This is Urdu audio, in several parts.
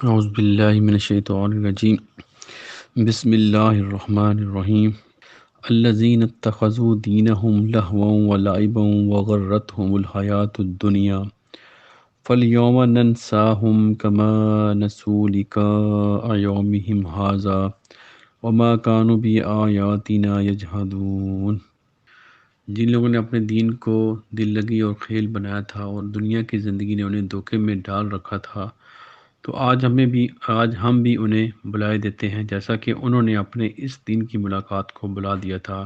اعوذ باللہ من الشیطان الرجیم بسم اللہ الرحمن الرحیم الذین اتخذوا دینہم لہوا ولعبا وغرتہم الحیاۃ الدنیا فالیوم ننساہم کما نسوا لقاء یومہم ھذا وما کانوا بآیاتنا یجحدون۔ جن لوگوں نے اپنے دین کو دل لگی اور کھیل بنایا تھا اور دنیا کی زندگی نے انہیں دھوکے میں ڈال رکھا تھا، تو آج ہم بھی انہیں بلائے دیتے ہیں جیسا کہ انہوں نے اپنے اس دین کی ملاقات کو بلا دیا تھا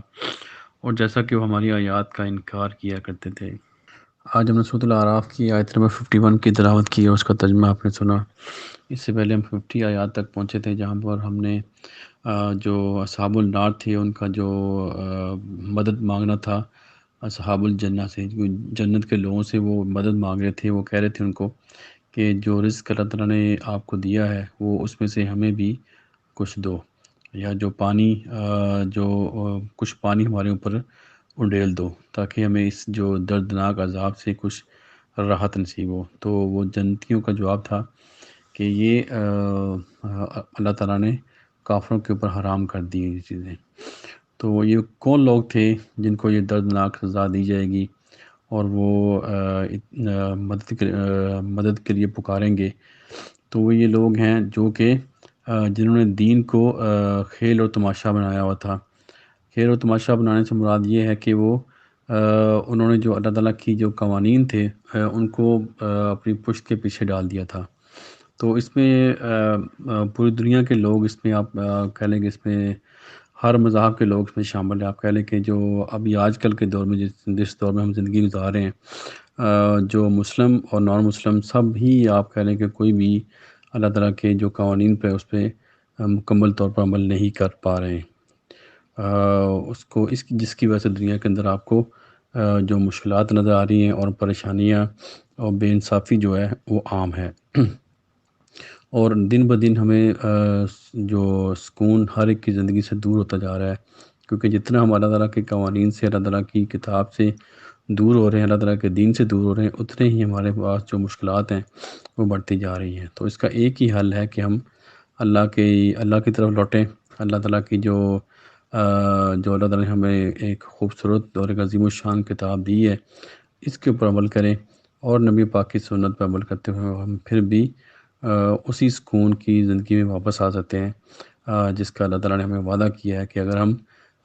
اور جیسا کہ وہ ہماری آیات کا انکار کیا کرتے تھے۔ آج ہم نے سورۃ الاعراف کی آیت نمبر 51 کی تلاوت کی اور اس کا ترجمہ آپ نے سنا۔ اس سے پہلے ہم 50 آیات تک پہنچے تھے جہاں پر ہم نے جو اصحاب النار تھے ان کا جو مدد مانگنا تھا اصحاب الجنہ سے، جو جنت کے لوگوں سے وہ مدد مانگ رہے تھے، وہ کہہ رہے تھے ان کو کہ جو رزق اللہ تعالیٰ نے آپ کو دیا ہے وہ اس میں سے ہمیں بھی کچھ دو، یا جو پانی کچھ پانی ہمارے اوپر اڈیل دو تاکہ ہمیں اس جو دردناک عذاب سے کچھ راحت نصیب ہو۔ تو وہ جنتیوں کا جواب تھا کہ یہ اللہ تعالیٰ نے کافروں کے اوپر حرام کر دی یہ چیزیں۔ تو یہ کون لوگ تھے جن کو یہ دردناک سزا دی جائے گی اور وہ مدد کے لیے پکاریں گے؟ تو وہ یہ لوگ ہیں جو کہ جنہوں نے دین کو کھیل اور تماشا بنایا ہوا تھا۔ کھیل اور تماشا بنانے سے مراد یہ ہے کہ وہ انہوں نے جو اللہ تعالیٰ کی جو قوانین تھے ان کو اپنی پشت کے پیچھے ڈال دیا تھا۔ تو اس میں پوری دنیا کے لوگ اس میں آپ کہہ لیں کہ اس میں ہر مذہب کے لوگ اس میں شامل ہیں۔ آپ کہہ لیں کہ جو ابھی آج کل کے دور میں جس دور میں ہم زندگی گزار رہے ہیں، جو مسلم اور نان مسلم سب ہی آپ کہہ لیں کہ کوئی بھی اللہ تعالیٰ کے جو قوانین پہ اس پہ مکمل طور پر عمل نہیں کر پا رہے ہیں۔ جس کی وجہ سے دنیا کے اندر آپ کو جو مشکلات نظر آ رہی ہیں اور پریشانیاں اور بے انصافی جو ہے وہ عام ہے۔ اور دن بدن ہمیں جو سکون ہر ایک کی زندگی سے دور ہوتا جا رہا ہے، کیونکہ جتنا ہم اللہ تعالیٰ کے قوانین سے، اللہ تعالیٰ کی کتاب سے دور ہو رہے ہیں، اللہ تعالیٰ کے دین سے دور ہو رہے ہیں، اتنے ہی ہمارے پاس جو مشکلات ہیں وہ بڑھتی جا رہی ہیں۔ تو اس کا ایک ہی حل ہے کہ ہم اللہ کی طرف لوٹیں، اللہ تعالیٰ کی جو اللہ تعالیٰ نے ہمیں ایک خوبصورت اور ایک عظیم الشان کتاب دی ہے اس کے اوپر عمل کریں، اور نبی پاک کی سنت پر عمل کرتے ہوئے ہم پھر بھی اسی سکون کی زندگی میں واپس آ سکتے ہیں جس کا اللہ تعالیٰ نے ہمیں وعدہ کیا ہے کہ اگر ہم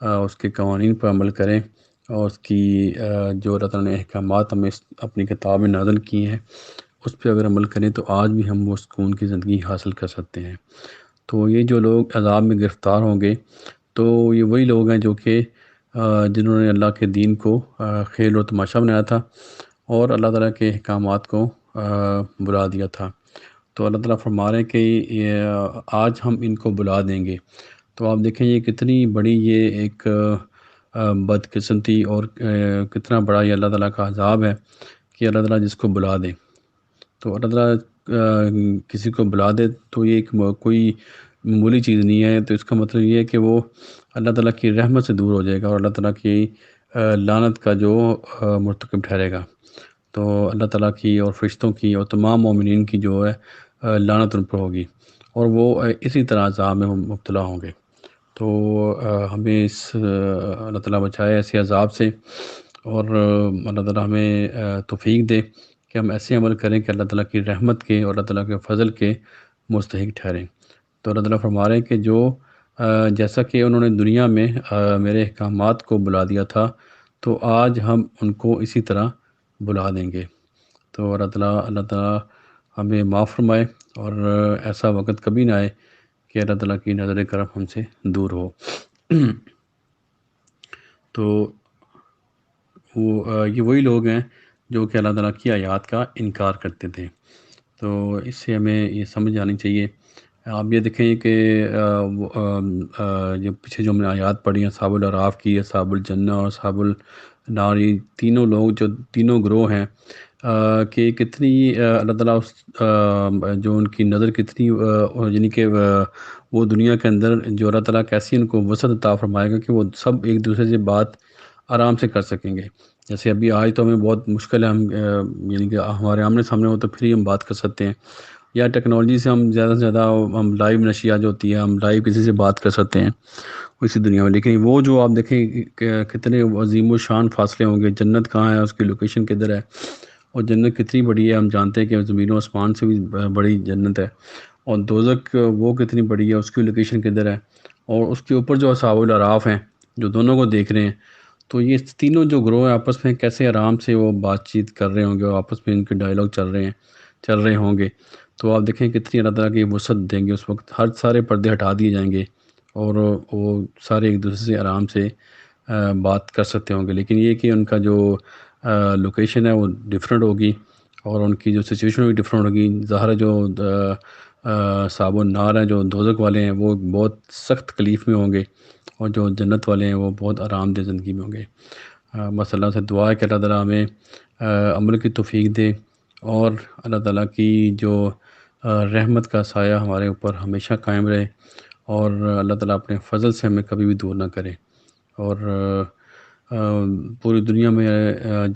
اس کے قوانین پر عمل کریں اور اس کی جو اللہ تعالیٰ نے احکامات ہمیں اپنی کتاب میں نازل کیے ہیں اس پہ اگر عمل کریں تو آج بھی ہم وہ سکون کی زندگی حاصل کر سکتے ہیں۔ تو یہ جو لوگ عذاب میں گرفتار ہوں گے تو یہ وہی لوگ ہیں جو کہ جنہوں نے اللہ کے دین کو کھیل و تماشا بنایا تھا اور اللہ تعالیٰ کے احکامات کو بلا دیا تھا۔ تو اللہ تعالیٰ فرما رہے ہیں کہ آج ہم ان کو بلا دیں گے۔ تو آپ دیکھیں یہ کتنی بڑی یہ ایک بدقسمتی اور کتنا بڑا یہ اللہ تعالیٰ کا عذاب ہے کہ اللہ تعالیٰ جس کو بلا دے، تو اللہ تعالیٰ کسی کو بلا دے تو یہ ایک کوئی معمولی چیز نہیں ہے۔ تو اس کا مطلب یہ ہے کہ وہ اللہ تعالیٰ کی رحمت سے دور ہو جائے گا اور اللہ تعالیٰ کی لعنت کا جو مرتکب ٹھہرے گا۔ تو اللہ تعالیٰ کی اور فرشتوں کی اور تمام مومنین کی جو ہے لعنت ان پر ہوگی اور وہ اسی طرح عذاب میں مبتلا ہوں گے۔ تو ہمیں اللہ تعالیٰ بچائے ایسے عذاب سے، اور اللہ تعالیٰ ہمیں توفیق دے کہ ہم ایسے عمل کریں کہ اللہ تعالیٰ کی رحمت کے اور اللہ تعالیٰ کے فضل کے مستحق ٹھہریں۔ تو اللہ تعالیٰ فرما رہے ہیں کہ جو جیسا کہ انہوں نے دنیا میں میرے احکامات کو بلا دیا تھا تو آج ہم ان کو اسی طرح بلا دیں گے۔ تو اللہ تعالیٰ ہمیں معاف فرمائے اور ایسا وقت کبھی نہ آئے کہ اللہ تعالیٰ کی نظر کرم ہم سے دور ہو۔ تو یہ وہی لوگ ہیں جو کہ اللہ تعالیٰ کی آیات کا انکار کرتے تھے۔ تو اس سے ہمیں یہ سمجھ آنی چاہیے۔ آپ یہ دیکھیں کہ جو پیچھے جو ہم نے آیات پڑھی ہیں اصحاب الاعراف کی، اصحاب الجنہ اور اصحاب النار، یہ تینوں لوگ جو تینوں گروہ ہیں کہ کتنی اللہ تعالیٰ جو ان کی نظر کتنی یعنی کہ وہ دنیا کے اندر جو اللہ تعالیٰ کیسی ان کو وسعت عطا فرمائے گا کہ وہ سب ایک دوسرے سے بات آرام سے کر سکیں گے۔ جیسے ابھی آج تو ہمیں بہت مشکل ہے، ہم یعنی کہ ہمارے آمنے سامنے ہو تو پھر ہی ہم بات کر سکتے ہیں، یا ٹیکنالوجی سے ہم زیادہ سے زیادہ ہم لائیو نشریات جو ہوتی ہے ہم لائیو کسی سے بات کر سکتے ہیں اسی دنیا میں، لیکن وہ جو آپ دیکھیں کہ کتنے عظیم و شان فاصلے ہوں گے، جنت کہاں ہے، اس کی لوکیشن کدھر ہے، اور جنت کتنی بڑی ہے، ہم جانتے ہیں کہ زمین و آسمان سے بھی بڑی جنت ہے، اور دوزخ وہ کتنی بڑی ہے، اس کی لوکیشن کدھر ہے، اور اس کے اوپر جو اصحاب الاعراف ہیں جو دونوں کو دیکھ رہے ہیں، تو یہ تینوں جو گروہ ہیں آپس میں کیسے آرام سے وہ بات چیت کر رہے ہوں گے، اور آپس میں ان کے ڈائلاگ چل رہے ہوں گے، تو آپ دیکھیں کتنی اللہ تعالیٰ کی وسعت دیں گے اس وقت، ہر سارے پردے ہٹا دیے جائیں گے، اور وہ سارے ایک دوسرے سے آرام سے بات کر سکتے ہوں گے، لیکن یہ کہ ان کا جو لوکیشن ہے وہ ڈفرینٹ ہوگی، اور ان کی جو سچویشن بھی ڈفرینٹ ہوگی، ظاہر ہے جو صحاب النار ہیں، جو دوزخ والے ہیں، وہ بہت سخت تکلیف میں ہوں گے، اور جو جنت والے ہیں وہ بہت آرام دہ زندگی میں ہوں گے۔ بس اللہ سے دعا ہے کہ اللہ تعالیٰ ہمیں عمل کی توفیق دے، اور اللہ تعالیٰ کی جو رحمت کا سایہ ہمارے اوپر ہمیشہ قائم رہے، اور اللہ تعالیٰ اپنے فضل سے ہمیں کبھی بھی دور نہ کرے، اور پوری دنیا میں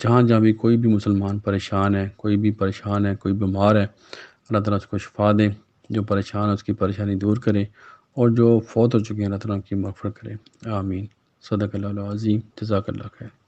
جہاں جہاں بھی کوئی بھی مسلمان پریشان ہے، کوئی بھی پریشان ہے، کوئی بیمار ہے، اللہ تعالیٰ اس کو شفا دے، جو پریشان ہے اس کی پریشانی دور کرے، اور جو فوت ہو چکے ہیں اللہ تعالیٰ ان کی مغفرت کرے، آمین۔ صدق اللہ العظیم، جزاک اللہ خیر۔